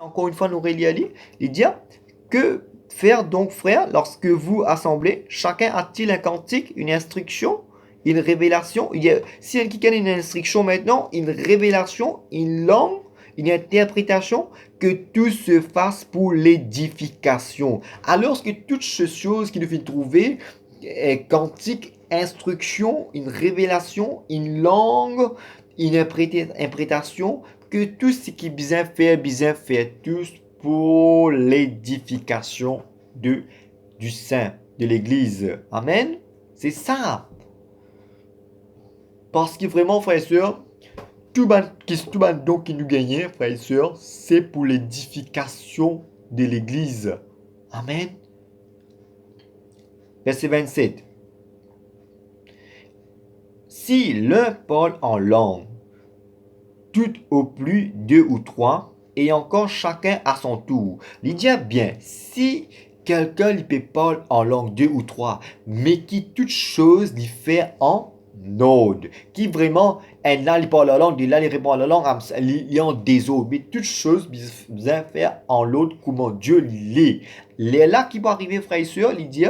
Encore une fois, nous relier, il dit que faire donc, frère, lorsque vous assemblez, chacun a-t-il un cantique, une instruction, une révélation? Si un qui a une instruction maintenant, une révélation, une langue, une interprétation, que tout se fasse pour l'édification. Alors que toutes ces choses qui nous fait trouver, cantique, instruction, une révélation, une langue, une interprétation, que tout ce qui est bien fait, tous pour l'édification du saint, de l'église. Amen. C'est ça. Parce que vraiment, frères et sœurs, tout le don qui nous gagne, frères et sœurs, c'est pour l'édification de l'église. Amen. Verset 27. Si l'un parle en langue, tout au plus deux ou trois, et encore chacun à son tour. Il dit bien, si quelqu'un lui peut parler en langue deux ou trois, mais qui toute chose lui fait en ode, qui vraiment, elle là, il parle la langue, là, il répond à la langue, il est en désordre, mais toute chose bien faire en l'autre, comment Dieu l'est. Les là qui vont arriver, frère et soeur, il dit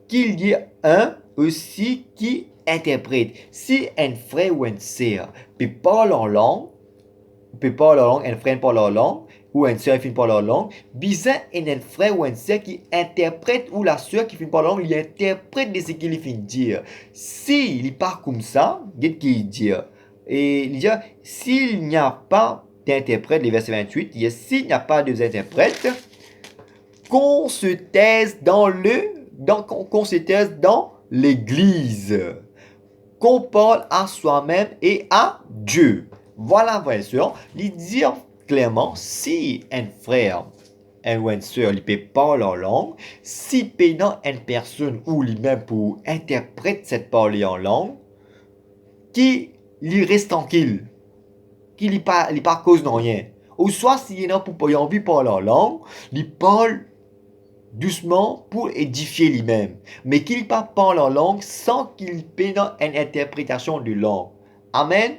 qu'il y ait un aussi qui interprète. Si un frère ou une sœur peut parler en langue, un frère parle en langue, ou une sœur qui parle en langue, bizarre un frère ou une sœur qui interprète, ou la sœur qui parle en langue, il interprète de ce qu'il vient dire. S'il n'est pas comme ça, qu'est-ce qu'il dit? Et il dit, s'il n'y a pas d'interprète, les versets 28, il dit, s'il n'y a pas d'interprète, qu'on se taise qu'on se taise dans l'église, qu'on parle à soi-même et à Dieu. Voilà, frère et sœur, il dit clairement, si un frère ou une sœur il peut parler en langue, si pendant une personne ou lui-même pour interpréter cette parole en langue, qui lui reste tranquille, qui lui pas cause de rien. Ou soit s'il y en a pour pas envie de parler en langue, il parle doucement pour édifier lui-même, mais qu'il pas parle en langue sans qu'il ait une interprétation de langue. Amen.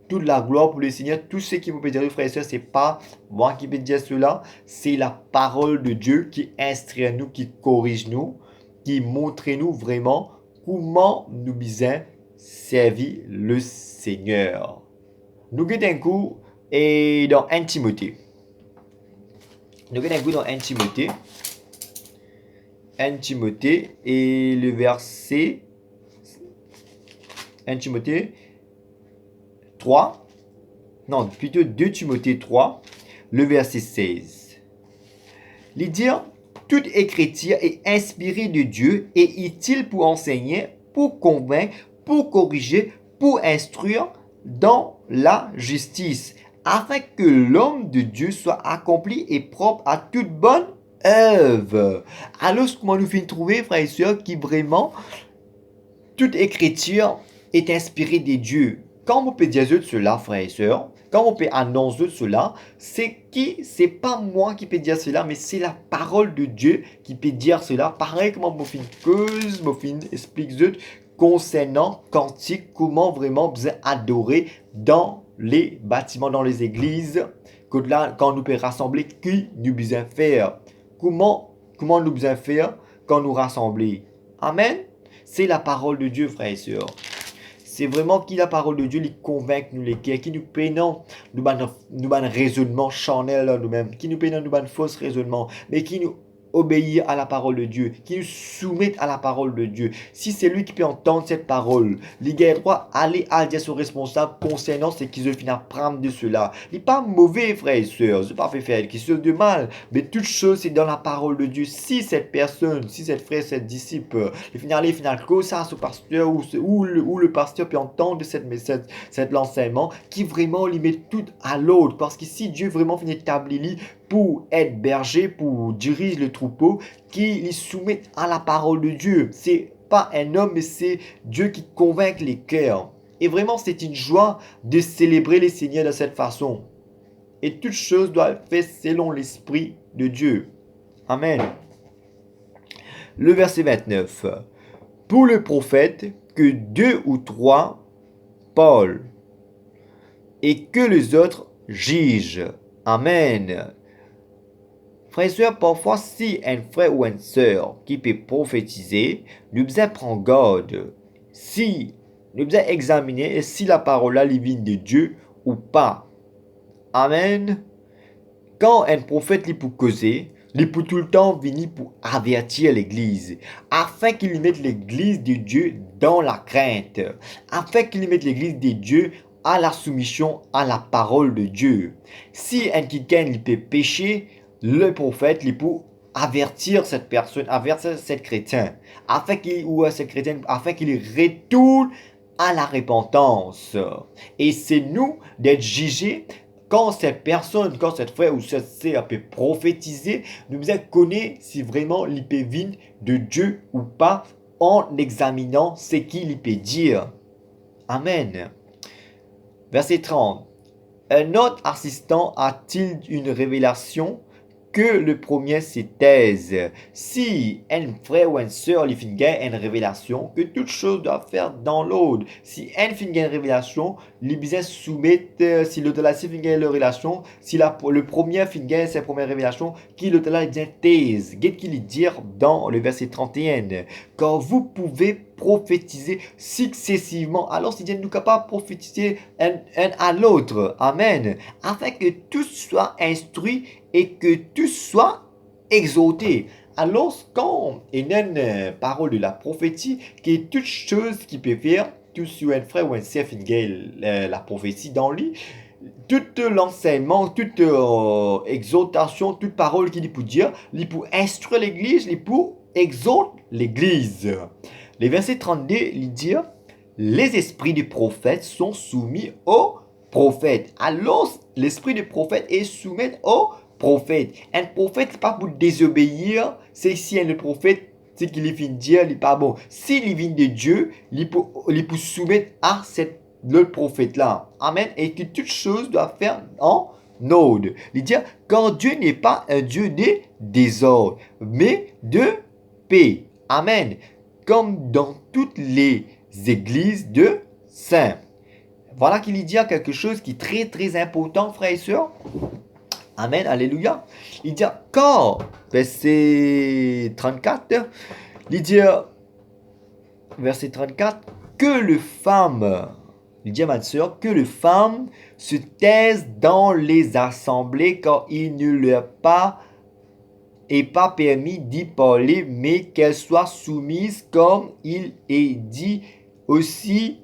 Toute la gloire pour le Seigneur. Tout ce qui vous peut dire, frères et sœurs, c'est pas moi qui peux dire cela, c'est la parole de Dieu qui instruit nous, qui corrige nous, qui montre nous vraiment comment nous bien servir le Seigneur. Nous avons un coup et dans 1 Timothée. Nous avons un coup dans 1 Timothée. 1 Timothée et le verset 1 Timothée 3, non, plutôt 2 Timothée 3, le verset 16. Il dit, toute écriture est inspirée de Dieu et utile pour enseigner, pour convaincre, pour corriger, pour instruire dans la justice, afin que l'homme de Dieu soit accompli et propre à toute bonne œuvre. Alors, comment nous finissons trouver, frères et sœurs, qui vraiment, toute écriture est inspirée de Dieu. Quand on peut dire cela, frères et sœurs, quand on peut annoncer cela, c'est pas moi qui peux dire cela, mais c'est la parole de Dieu qui peut dire cela. Pareil comment mon fin cause, mon fin explique concernant cantique, comment vraiment vous adorer dans les bâtiments, dans les églises, que là, quand nous pouvons rassembler, qui nous besoin faire, comment nous besoin faire quand nous rassembler. Amen. C'est la parole de Dieu, frères et sœurs. C'est vraiment qui la parole de Dieu les convainc nous les qui nous pénons nous ban raisonnement charnel nous-mêmes, qui nous pénons nous ban faux raisonnement, mais qui nous obéir à la parole de Dieu, qui nous soumettent à la parole de Dieu. Si c'est lui qui peut entendre cette parole, il a droit aller à dire son responsable concernant ce qu'ils finissent à prendre de cela. Il n'est pas mauvais, frères et sœurs, c'est pas fait faire quelque chose de mal, mais toute chose c'est dans la parole de Dieu. Si cette personne, si cette frère, cette disciple, il finit que ça ce pasteur ou le pasteur peut entendre cet enseignement qui vraiment lui met tout à l'autre, parce que si Dieu vraiment finit d'établir pour être berger, pour diriger le troupeau, qui les soumet à la parole de Dieu. C'est pas un homme, mais c'est Dieu qui convainc les cœurs. Et vraiment, c'est une joie de célébrer les Seigneurs de cette façon. Et toute chose doit être faite selon l'Esprit de Dieu. Amen. Le verset 29. Pour le prophète, que 2 ou 3 parlent, et que les autres jugent. Amen. Frères et sœurs, parfois, si un frère ou une sœur qui peut prophétiser, nous devons prendre garde. Si nous devons examiner si la parole là vient de Dieu ou pas. Amen. Quand un prophète lui pour causer, il peut tout le temps venir pour avertir l'église, afin qu'il mette l'église de Dieu dans la crainte, afin qu'il mette l'église de Dieu à la soumission à la parole de Dieu. Si un quelqu'un il peut pécher, le prophète il peut avertir cette personne, avertir cet chrétien, afin qu'il ou cette chrétienne, afin qu'il retourne à la repentance. Et c'est nous d'être jugés quand cette personne, quand cette frère ou cette sœur peut prophétiser, nous devons connaître si vraiment il peut venir de Dieu ou pas en examinant ce qu'il peut dire. Amen. Verset 30. Un autre assistant a-t-il une révélation que le premier se taise? Si un frère ou une sœur lui fait une révélation, que toute chose doit faire dans l'autre. Si un fait une révélation, il besoin soumettre, si l'autre là fait une révélation, si le premier fait sa première révélation, qui l'autre là dit taise. Qu'est-ce qu'il dit dans le verset 31? Quand vous pouvez prophétiser successivement, alors si Dieu nous capable de prophétiser un à l'autre. Amen. Afin que tout soit instruit et que tout soit exalté. Alors, quand il y a une parole de la prophétie, qui est toute chose qui peut faire, tout sur un frère ou un sœur la prophétie dans lui, tout l'enseignement, toute exaltation, toute parole qu'il peut dire, il peut instruire l'église, il peut exalter l'église. Le verset 32, il dit les esprits du prophète sont soumis au prophète. Alors, l'esprit du prophète est soumis au prophète. Un prophète, n'est pas pour désobéir, c'est si le prophète, c'est qu'il vient dire, il n'est pas bon. S'il vient de Dieu, il peut soumettre à le prophète-là. Amen. Et que toute chose doit faire en ordre. Il dit, car Dieu n'est pas un Dieu de désordre, mais de paix. Amen. Comme dans toutes les églises de saints. Voilà qu'il dit quelque chose qui est très très important, frères et sœurs. Amen, alléluia. Il dit, car, verset 34, il dit, verset 34, que les femmes, il dit à ma sœur, que les femmes se taisent dans les assemblées car il ne leur est pas permis d'y parler, mais qu'elles soient soumises comme il est dit aussi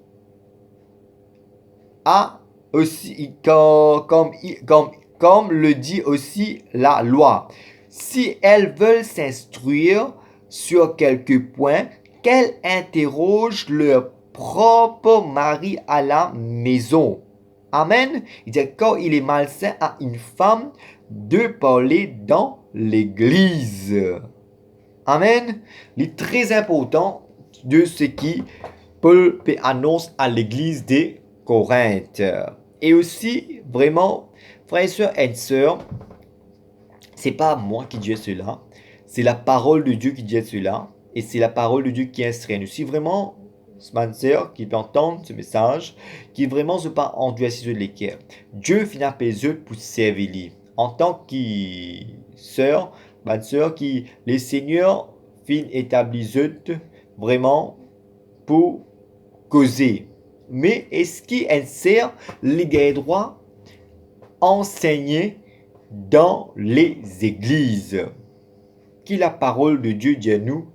comme le dit aussi la loi. Si elles veulent s'instruire sur quelques points, qu'elles interrogent leur propre mari à la maison. Amen. Il dit quand il est malsain à une femme de parler dans l'église. Amen. Il est très important de ce qui Paul annonce à l'église des Corinthe. Et aussi, vraiment, frères et sœurs, c'est pas moi qui dis cela, c'est la parole de Dieu qui dit cela, et c'est la parole de Dieu qui instruit. Nous, si vraiment, ma sœur qui peut entendre ce message, qui vraiment se pas endurci de l'équerre, Dieu finit par eux pour servir lui. En tant que sœur, ma sœur, qui les seigneurs fin établissent vraiment pour causer. Mais est-ce qu'il insère les droits enseignés dans les églises? Qui la parole de Dieu dit à nous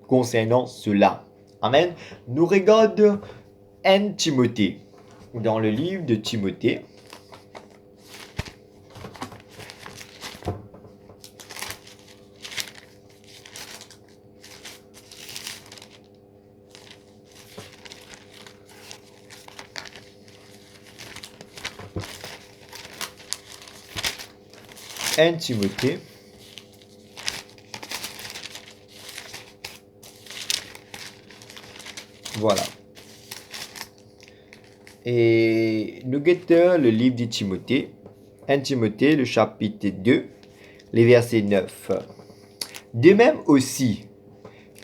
concernant cela? Amen. Nous regardons 1 Timothée. Dans le livre de Timothée. Timothée. Voilà. Et nous guettons le livre de Timothée. 1 Timothée, le chapitre 2, les versets 9. De même aussi,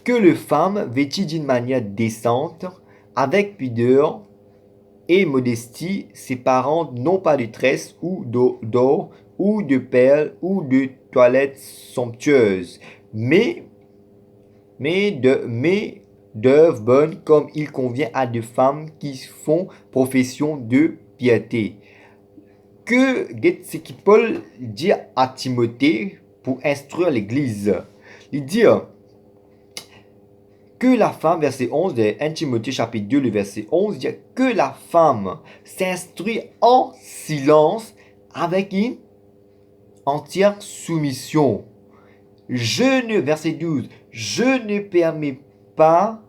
que les femmes vêtues d'une manière décente, avec pudeur et modestie, séparant non pas de tresse ou d'or ou de perles ou de toilettes somptueuses, mais d'œuvres bonnes comme il convient à des femmes qui font profession de piété. Ce que Paul dit à Timothée pour instruire l'Église. Il dit que la femme, verset 11 de 1 Timothée chapitre 2, le verset 11, dit que la femme s'instruit en silence avec une entière soumission. Verset 12, je ne permets pas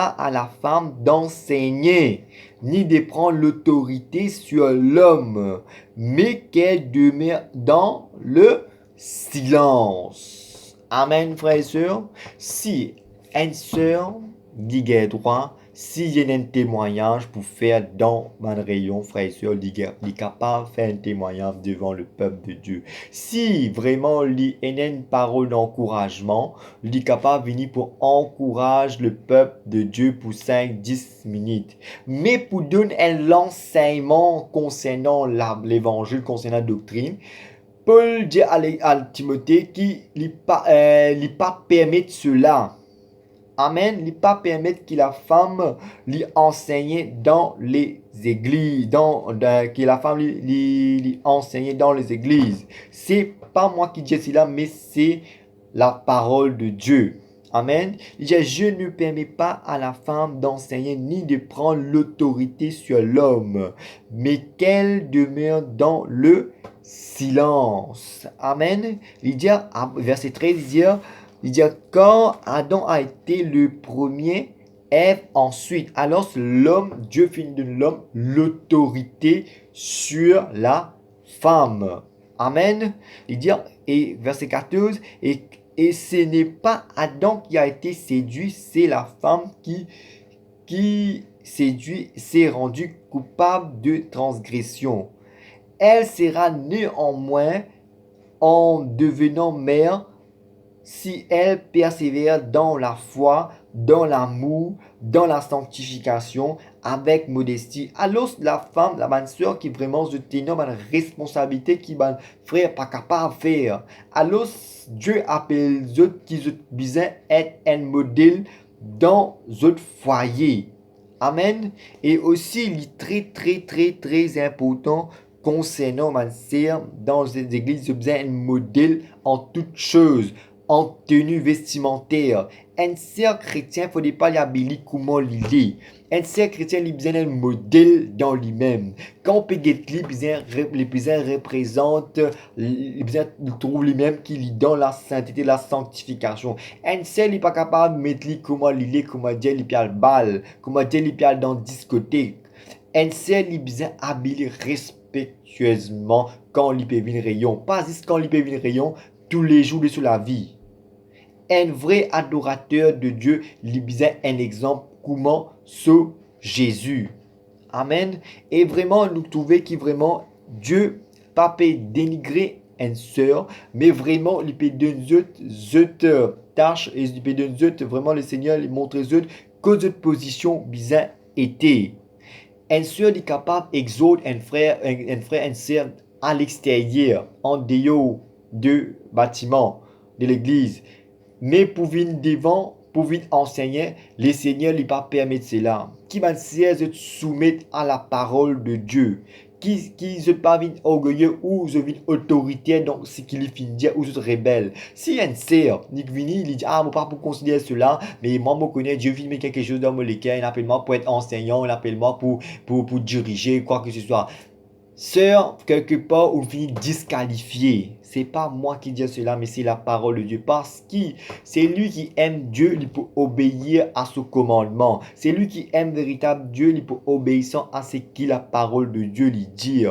à la femme d'enseigner, ni de prendre l'autorité sur l'homme, mais qu'elle demeure dans le silence. Amen, frères et sœurs. Si une sœur dit droit, si il y a un témoignage pour faire dans mon rayon, frères et sœurs, il est capable de faire un témoignage devant le peuple de Dieu. Si vraiment il y a une parole d'encouragement, il est capable de venir pour encourager le peuple de Dieu pour 5-10 minutes. Mais pour donner un enseignement concernant l'évangile, concernant la doctrine, Paul dit à Timothée qu'il ne pas permettre cela. Amen. Il ne pas permettre que la femme lui enseigne dans les églises. Que la femme lui enseigne dans les églises. C'est pas moi qui dis cela, mais c'est la parole de Dieu. Amen. Il dit, je ne permets pas à la femme d'enseigner ni de prendre l'autorité sur l'homme, mais qu'elle demeure dans le silence. Amen. Il dit, verset 13, il dit, quand Adam a été le premier, Ève ensuite. Alors l'homme, Dieu finit de l'homme l'autorité sur la femme. Amen. Il dit, et verset 14, et ce n'est pas Adam qui a été séduit, c'est la femme qui séduit, s'est rendue coupable de transgression. Elle sera néanmoins, en devenant mère, si elle persévère dans la foi, dans l'amour, dans la sanctification, avec modestie. Alors la femme, la bonne soeur qui vraiment se tenir une responsabilité qui mon frère pas capable de faire. Alors Dieu appelle les autres qui ont besoin d'être un modèle dans autres foyers. Amen. Et aussi, il est très, très, très, très important concernant ma sœur dans les églises, il y a un modèle en toutes choses, en tenue vestimentaire. Un sœur chrétien, il ne faut pas l'habiller comment il est. Un sœur chrétien, il a besoin d'un modèle dans lui-même. Quand on peut get les besoins représentent, il trouve lui-même qu'il est dans la sainteté, la sanctification. Un sœur, il n'est pas capable de mettre comment il est, comment dire, il peut le bal, comment dire, il peut dans la discothèque. Un sœur, il a besoin d'habiller respectueusement quand il peut venir rayon. Pas juste quand il peut venir rayon, tous les jours de la vie. Un vrai adorateur de Dieu, il a besoin d'un exemple comment c'est Jésus. Amen. Et vraiment, nous trouvons que vraiment Dieu pas peut dénigrer une sœur, mais vraiment, il peut donner d'autres tâches et il peut donner vraiment le Seigneur, il montre aux autres que cette position bien était. Une sœur est capable d'exhorter un frère, une sœur à l'extérieur, en dehors du bâtiment de l'église. Mais pour venir devant, pour venir enseigner, le Seigneur ne pas permettre cela. Qui va se soumettre à la parole de Dieu. Qui ne pas venir orgueilleux ou se venir autoritaire donc ce qu'il finit dire ou se rebelle. Si un sœur, il dit ah mon pas pour considérer cela, mais moi je connais Dieu vient quelque chose dans mon lequel il appelle moi pour être enseignant, il appelle moi pour diriger quoi que ce soit. Sœur, quelque part, on finit disqualifié. C'est pas moi qui dis cela, mais c'est la parole de Dieu. Parce que c'est lui qui aime Dieu, il peut obéir à son commandement. C'est lui qui aime véritable Dieu, il peut obéir à ce que la parole de Dieu lui dit.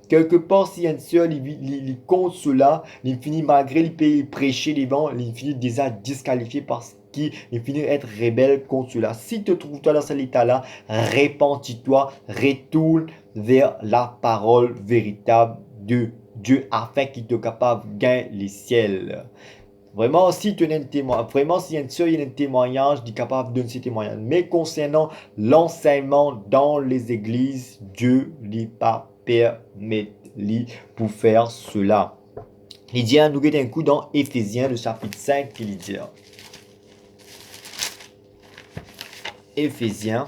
Quelque part, si une sœur il compte cela, il finit malgré il peut prêcher devant, il finit déjà disqualifié parce qu'il finit être rebelle contre cela. Si tu te trouves toi dans cet état-là, repentis-toi, retourne vers la parole véritable de Dieu afin qu'il te capable de gagner les ciels. Vraiment, si tu as un témoignage, vraiment, si une sœur a un témoignage, il est capable de donner ce témoignage. Mais concernant l'enseignement dans les églises, Dieu ne pas permettre. pour faire cela. Lydia, nous mettons un coup dans Éphésiens, le chapitre 5, Lydia. Éphésiens.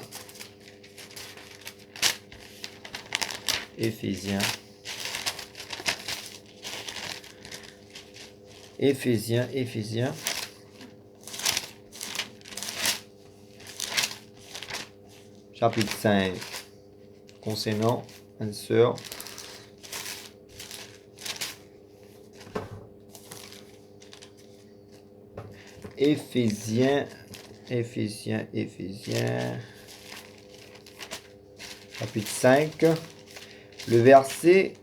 Chapitre 5. Concernant une sœur. Éphésiens. Chapitre 5. Le verset.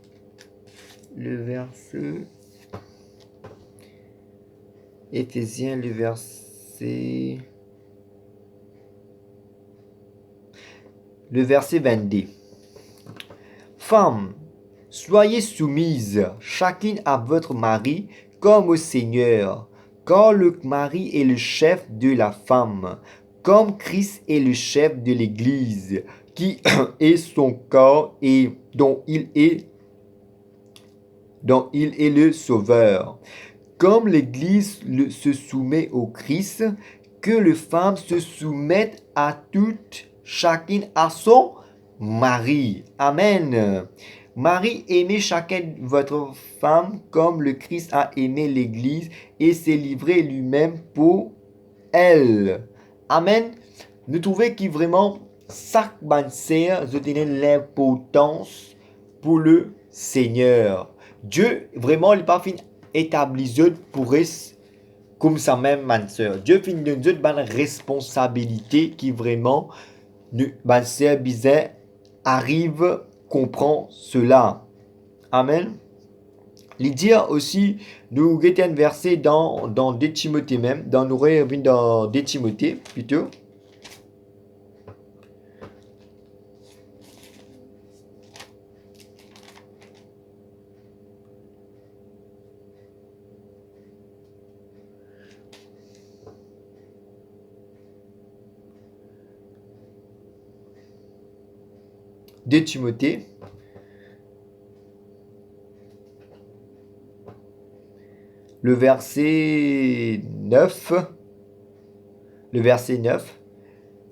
Éphésiens, le verset. Le verset 22. Femmes, soyez soumises chacune à votre mari comme au Seigneur, car le mari est le chef de la femme, comme Christ est le chef de l'Église, qui est son corps et dont il est le Sauveur. Comme l'Église se soumet au Christ, que les femmes se soumettent à toutes, chacune à son mari. Amen. Marie, aimez chacun votre femme comme le Christ a aimé l'Église et s'est livré lui-même pour elle. Amen. Nous trouvons que vraiment, chaque sœur a l'importance pour le Seigneur. Dieu, vraiment, il n'est pas fini établi pour eux comme ça même, ma sœur. Dieu finit de nous une responsabilité qui vraiment, ma sœur Bizet arrive, comprend cela. Amen. Lydia aussi, nous avons un verset dans 2 Timothée même, nous revenons dans 2 Timothée plutôt. De Timothée. Le verset 9.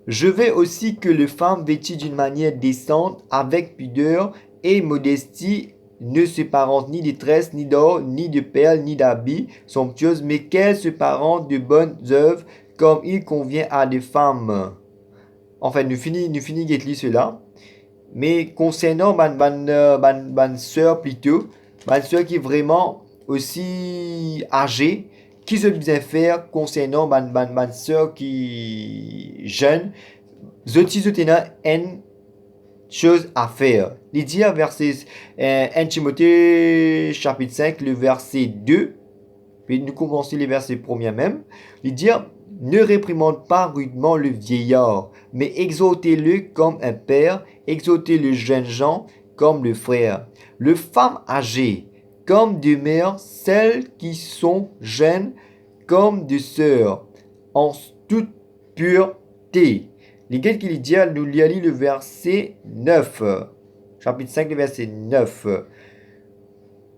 Je veux aussi que les femmes vêtues d'une manière décente, avec pudeur et modestie, ne se parentent ni de tresses, ni d'or, ni de perles, ni d'habits somptueux, mais qu'elles se parentent de bonnes œuvres, comme il convient à des femmes. Enfin, nous finissons de lire cela. Mais concernant ma soeur plutôt, ma soeur qui est vraiment aussi âgée, qui se bien faire concernant ma soeur qui est jeune, je une chose à faire. Il dit à verset 1 Timothée chapitre 5, le verset 2, puis nous commençons les versets premiers même, il dit ne réprimande pas rudement le vieillard, mais exhortez-le comme un père, exhortez le jeune gens comme le frère. Les femmes âgées, comme des mères, celles qui sont jeunes, comme des sœurs, en toute pureté. Les gars qui dit, nous lisons le verset 9. Chapitre 5, le verset 9.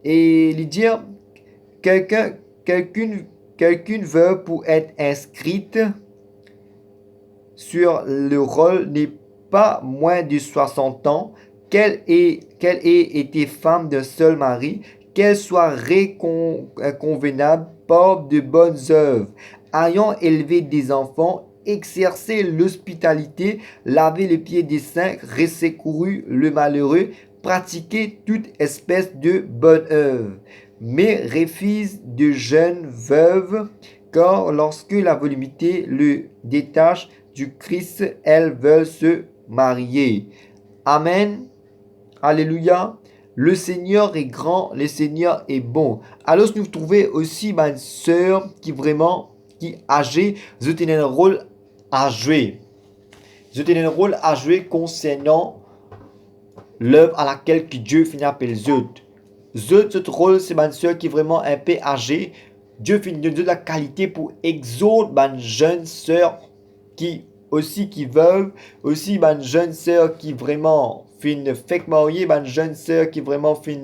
Et il dit, quelqu'une veut pour être inscrite sur le rôle n'est pas moins de 60 ans, qu'elle ait été femme d'un seul mari, qu'elle soit convenable, par de bonnes œuvres, ayant élevé des enfants, exercé l'hospitalité, lavé les pieds des saints, secouru le malheureux, pratiquer toute espèce de bonne œuvre. Mais refuse de jeunes veuves, car lorsque la volupté le détache du Christ, elles veulent se marier. Amen. Alléluia. Le Seigneur est grand, le Seigneur est bon. Alors nous trouvons aussi ma sœur qui vraiment, qui est âgée, je tenais un rôle à jouer. Je tenais un rôle à jouer concernant l'œuvre à laquelle Dieu finit appelle Zut. Ce rôle, c'est ma sœur qui est vraiment un peu âgée. Dieu finit de la qualité pour exhorter ma jeune sœur qui veulent, aussi ma jeune sœur qui vraiment fait que marier, une jeune sœur qui vraiment fait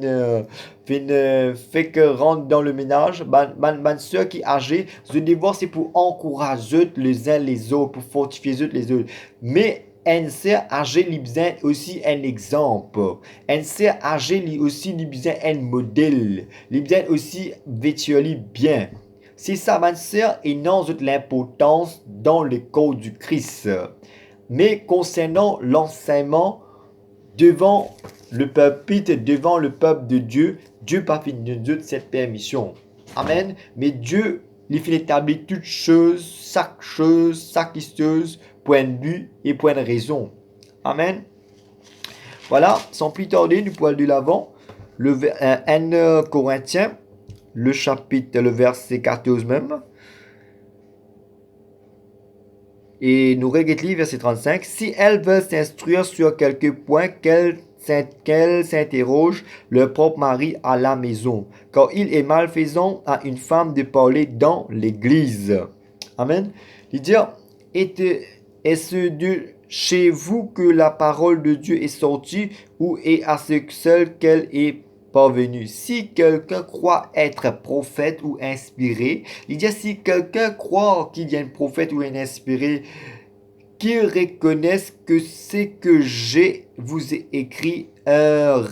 que rentre dans le ménage, une sœur qui est âgée, je devoir c'est pour encourager les uns les autres, pour fortifier les autres. Mais une sœur âgée, il besoin aussi un exemple. Une sœur âgée, il aussi il besoin un modèle. Il besoin aussi vêtir bien. C'est ça, ma sœur, et non de l'importance dans le corps du Christ. Mais concernant l'enseignement devant le peuple, devant le peuple de Dieu, Dieu pas fini de Dieu de cette permission. Amen. Mais Dieu, il fait établir toutes choses, chaque chose, point de vue et point de raison. Amen. Voilà, sans plus tarder, nous pouvons aller de l'avant. Le 1 Corinthiens, le chapitre, le verset 14 même. Et nous regardons verset 35. Si elles veulent s'instruire sur quelques points, qu'elles s'interrogent leur propre mari à la maison, car il est malfaisant à une femme de parler dans l'église. Amen. Il dit, est-ce de chez vous que la parole de Dieu est sortie, ou est à ce seul qu'elle est parvenue? Si quelqu'un croit être prophète ou inspiré, il dit si quelqu'un croit qu'il y a un prophète ou un inspiré, qu'il reconnaisse que c'est que j'ai vous ai écrit un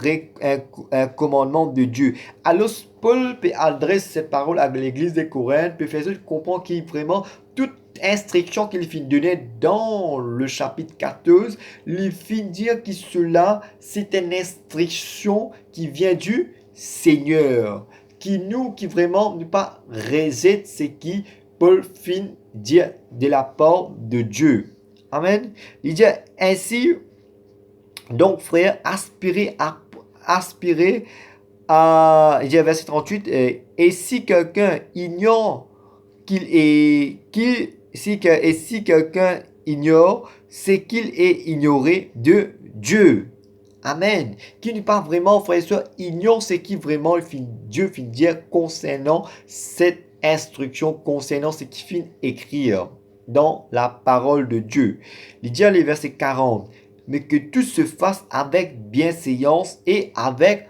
commandement de Dieu. Alors Paul peut adresser cette parole à l'église de Corinthe, peut faire comprendre qu'il vraiment toute instruction qu'il finit donner dans le chapitre 14, il finit dire que cela c'est une instruction qui vient du Seigneur, qui vraiment ne pas réside ce qui Paul finit dire de la part de Dieu. Amen. Il dit ainsi, donc frère, aspirez à, il dit verset 38, et si quelqu'un ignore si quelqu'un ignore, c'est qu'il est ignoré de Dieu. Amen. Qui n'est pas vraiment, frère et soeur, ignore ce qui vraiment Dieu finit dire concernant cette instruction, concernant ce qu'il finit écrire dans la parole de Dieu. Il dit à les versets 40, mais que tout se fasse avec bienséance et avec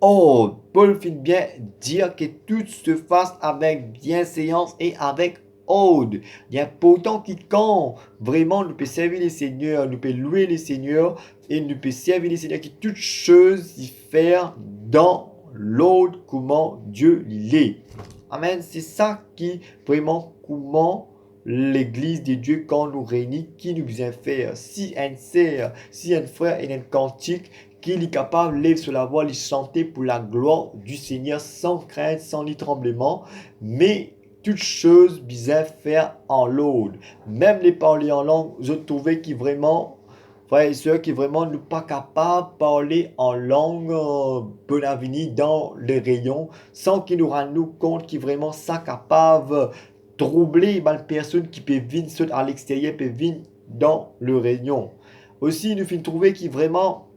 ordre. Paul finit bien dire que tout se fasse avec bienséance et avec ordre. Il y a pourtant qui quand vraiment nous peut servir les seigneurs, nous peut louer les seigneurs et nous peut servir les seigneurs qui toutes choses y faire dans l'ordre comment Dieu l'est. Amen. C'est ça qui vraiment comment l'église de Dieu quand nous réunit, qui nous vient faire. Si un sœur, si un frère et un cantique, qu'il est capable de lever sur la voix, de chanter pour la gloire du Seigneur sans crainte, sans ni tremblement, mais toutes choses bien faire en l'ordre. Même les parler en langue, je trouvais qui vraiment, frères et sœurs, qui vraiment ne pas capables de parler en langue bon avenir dans les rayons, sans qu'ils nous rendent compte qui vraiment ça capable troubler les personnes qui peuvent venir à l'extérieur, peuvent venir dans le rayon. Aussi, nous finissons trouver qui vraiment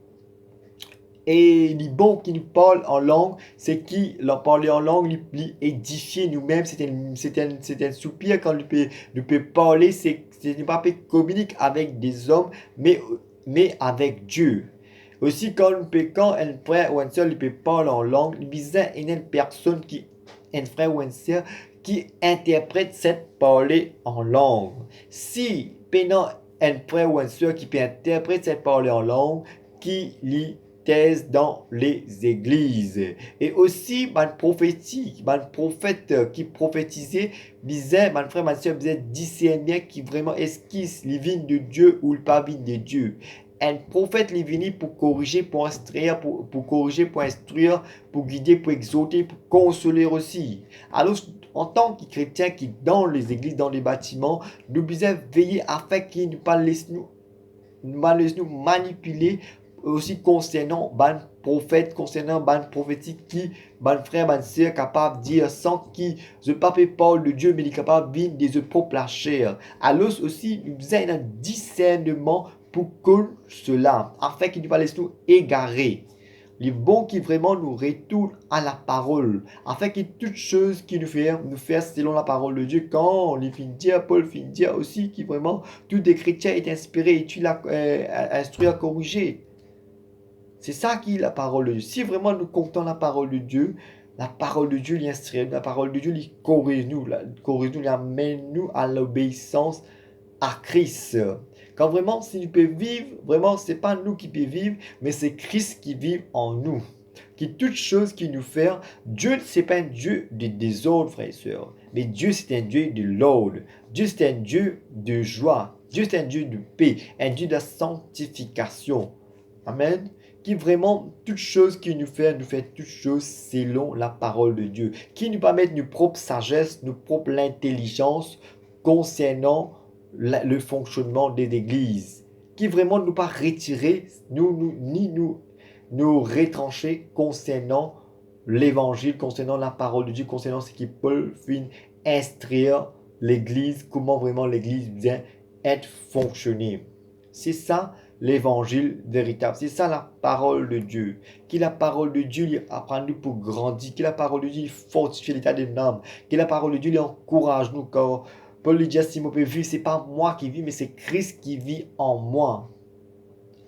et les bons qui nous parlent en langue, c'est qui leur parler en langue, lui édifier nous-mêmes. C'est un soupir quand nous peut parler, c'est pas communiquer avec des hommes, mais avec Dieu. Aussi, quand un frère ou un soeur peut parler en langue, il y a une personne un frère ou une soeur, qui interprète cette parole en langue. Si pendant un frère ou une soeur qui peut interpréter cette parole en langue, qui lit thèse dans les églises. Et aussi, prophétie, prophète qui prophétisait, disait, frère, ma soeur, disait discerner qui vraiment esquisse les vignes de Dieu ou le pas vignes de Dieu. Un prophète est venu pour corriger, pour instruire, pour corriger, pour instruire, pour guider, pour exhorter, pour consoler aussi. Alors, en tant que chrétien qui dans les églises, dans les bâtiments, nous devons veiller afin qu'il ne pas laisse nous manipuler aussi concernant ban prophète, concernant ban prophétique qui, ban frère, ban sœur capable de dire sans qui je pas parole de Dieu, mais il est capable de vivre de propre la chair. Alors aussi, nous avons un discernement pour que cela, afin qu'il ne pas laisse nous égarer. Les bons qui vraiment nous retournent à la parole, afin que toutes choses qui nous fait selon la parole de Dieu, quand les finit dire, Paul finit dire aussi qui vraiment, tout des chrétiens est inspiré et tu l'as instruit à corriger. C'est ça qui est la parole de Dieu. Si vraiment nous comptons la parole de Dieu l'instruit, la parole de Dieu lui corrige nous, amène nous à l'obéissance à Christ. Quand vraiment, si nous pouvons vivre, vraiment, c'est pas nous qui pouvons vivre, mais c'est Christ qui vit en nous. Qui toute chose qui nous fait, Dieu, c'est pas un Dieu de désordre, frères et sœurs, mais Dieu, c'est un Dieu de l'ordre. Dieu, c'est un Dieu de joie. Dieu, c'est un Dieu de paix, un Dieu de sanctification. Amen. Qui vraiment, toute chose qui nous fait toute chose selon la parole de Dieu. Qui nous permet nos propres sagesse, nos propres intelligence concernant le fonctionnement des églises. Qui vraiment nous pas retirer, ni nous retrancher concernant l'évangile, concernant la parole de Dieu, concernant ce qui peut instruire l'église, comment vraiment l'église vient être fonctionnée. C'est ça l'évangile véritable. C'est ça la parole de Dieu. Qui la parole de Dieu lui apprend nous pour grandir. Qui la parole de Dieu lui fortifie l'état de l'âme. Qui la parole de Dieu lui encourage nous. Quand Paul lui dit, si mon peut vivre, c'est pas moi qui vis, mais c'est Christ qui vit en moi.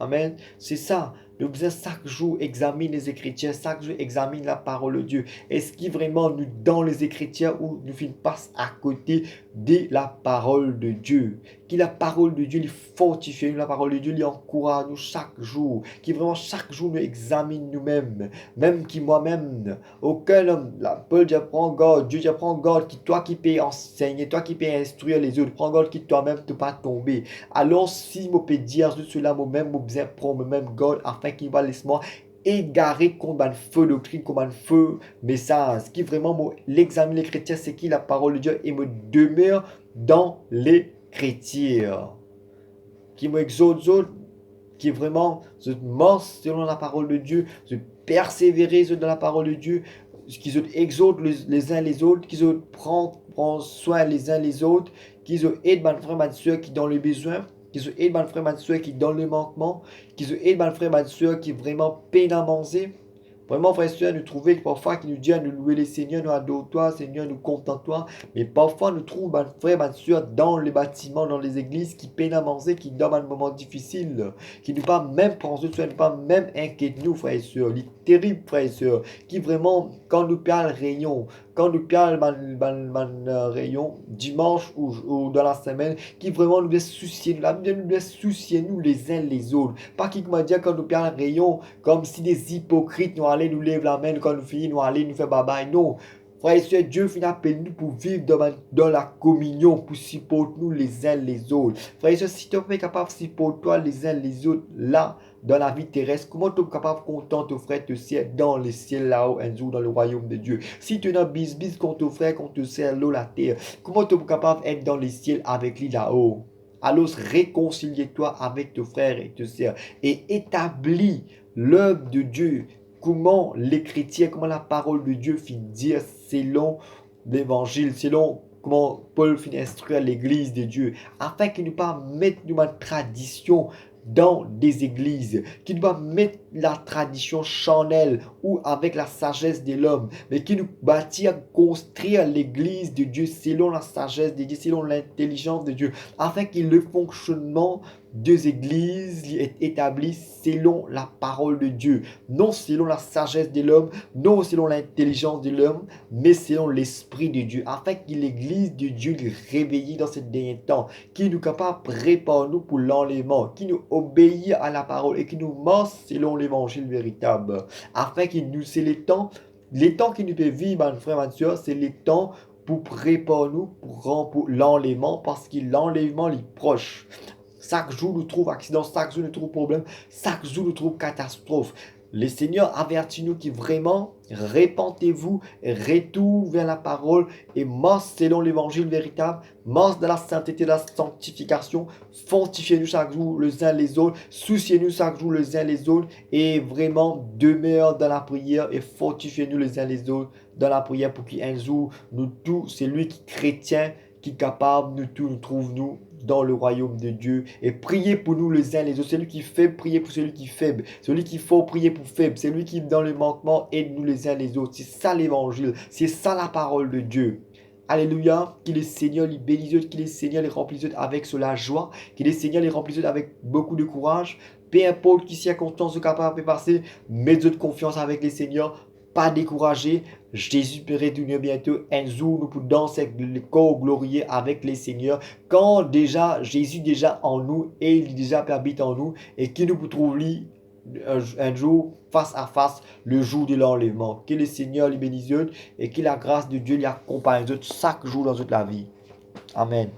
Amen. C'est ça. Nous devons chaque jour examiner les Écritures, chaque jour examiner la parole de Dieu. Est-ce qu'il vraiment nous dans les Écritures ou nous passe à côté de la parole de Dieu? Qui la parole de Dieu lui fortifie, la parole de Dieu lui encourage nous chaque jour. Qui vraiment chaque jour nous examine nous-mêmes. Même qui moi-même, aucun homme, Paul dit prends garde, Dieu dit prends garde, qui toi qui peux enseigner, toi qui peux instruire les autres, prends garde qui toi-même ne pas tomber. Alors si je peux dire cela moi-même, je besoin prendre même garde afin qu'il va laisser moi égaré comme un feu doctrine, comme un feu message. Ce qui vraiment l'examen les chrétiens, c'est qui la parole de Dieu et me demeure dans les chrétiens. Qui m'exhorte, qui vraiment se mord selon la parole de Dieu, se persévérer dans la parole de Dieu, qui se exhortent les uns les autres, qui se prennent soin les uns les autres, qui se aident mes frères, mes soeurs qui dans le besoin, qui se aident mes frères, mes soeurs qui dans le manquement, qui se aident mes frères, mes soeurs qui vraiment peinent à manger. Vraiment, frère et soeur, nous trouver parfois qui nous dit à nous louer les Seigneurs, nous adorons toi, Seigneur, nous comptons toi. Mais parfois, nous trouvons, mes frères, mes soeurs, dans les bâtiments, dans les églises, qui peinent à manger, qui dorment à un moment difficile, qui ne pas même prendre soin, ne pas même inquiéter nous, frères et soeurs. Les terribles, frères et soeurs, qui vraiment, quand nous parlons rayon, quand nous parlons rayon, dimanche ou dans la semaine, qui vraiment nous doit soucier, nous doit soucier nous les uns les autres. Pas qui m'a dit quand nous parlons rayon, comme si des hypocrites nous allaient nous lever la main quand nous finissons, nous allaient nous faire babaye. Non. Frère et soeur, Dieu finit appelle nous pour vivre dans la communion, pour supporter nous les uns les autres. Frère et soeur, si tu es capable de supporter toi les uns les autres là, dans la vie terrestre, comment tu es capable de contenter ton frère te sert dans les ciels là-haut, un jour dans le royaume de Dieu? Si tu es dans bis contre ton frère, qu'on te sert l'eau, la terre, comment tu es capable d'être dans les ciels avec lui là-haut? Alors réconcilie-toi avec ton frère et te sert et établis l'œuvre de Dieu. Comment les chrétiens, comment la parole de Dieu finit dire selon l'évangile, selon comment Paul finit instruire l'église de Dieu, afin qu'il ne pas mettre une tradition dans des églises, qui ne va mettre la tradition charnelle ou avec la sagesse de l'homme, mais qui nous bâtit construire l'église de Dieu selon la sagesse de Dieu, selon l'intelligence de Dieu, afin que le fonctionnement des églises est établi selon la parole de Dieu, non selon la sagesse de l'homme, non selon l'intelligence de l'homme, mais selon l'esprit de Dieu, afin que l'église de Dieu est réveillée dans ce dernier temps, qui nous capable de préparer nous pour l'enlèvement, qui nous obéit à la parole et qui nous marche selon l'évangile véritable, afin que nous, c'est les temps qui nous peut vivre, mes frères, mes soeurs, c'est les temps pour préparer nous pour l'enlèvement, parce que l'enlèvement est proche. Chaque jour, nous trouvons accident, chaque jour, nous trouvons problème, chaque jour, nous trouvons catastrophe. Le Seigneur avertit nous qui vraiment, répentez-vous, retournez vers la parole et marche selon l'évangile véritable, marche dans la sainteté, la sanctification, fortifiez-nous chaque jour les uns les autres, souciez-nous chaque jour les uns les autres et vraiment demeure dans la prière et fortifiez-nous les uns les autres dans la prière pour qu'un jour, nous tous, c'est lui qui est chrétien, qui est capable, nous tous, nous trouve nous dans le royaume de Dieu et priez pour nous les uns les autres. Celui qui fait, priez pour celui qui est faible. Celui qui faut, prier pour faible. Celui qui est dans le manquement, aide-nous les uns les autres. C'est ça l'évangile. C'est ça la parole de Dieu. Alléluia. Qu'il est Seigneur les bénisse, qu'il est Seigneur les remplisse avec la joie, qu'il est Seigneur les remplisse avec beaucoup de courage. peu importe qui circonstances sont capables de passer, mettez votre confiance avec les seigneurs, pas décourager. Jésus peut retourner bientôt. Un jour, nous pouvons danser avec le corps glorieux avec les seigneurs. Quand déjà, Jésus déjà en nous et il déjà habite en nous et qui nous peut trouver un jour face à face le jour de l'enlèvement. Que le Seigneur les bénisse et que la grâce de Dieu les accompagne chaque jour dans toute la vie. Amen.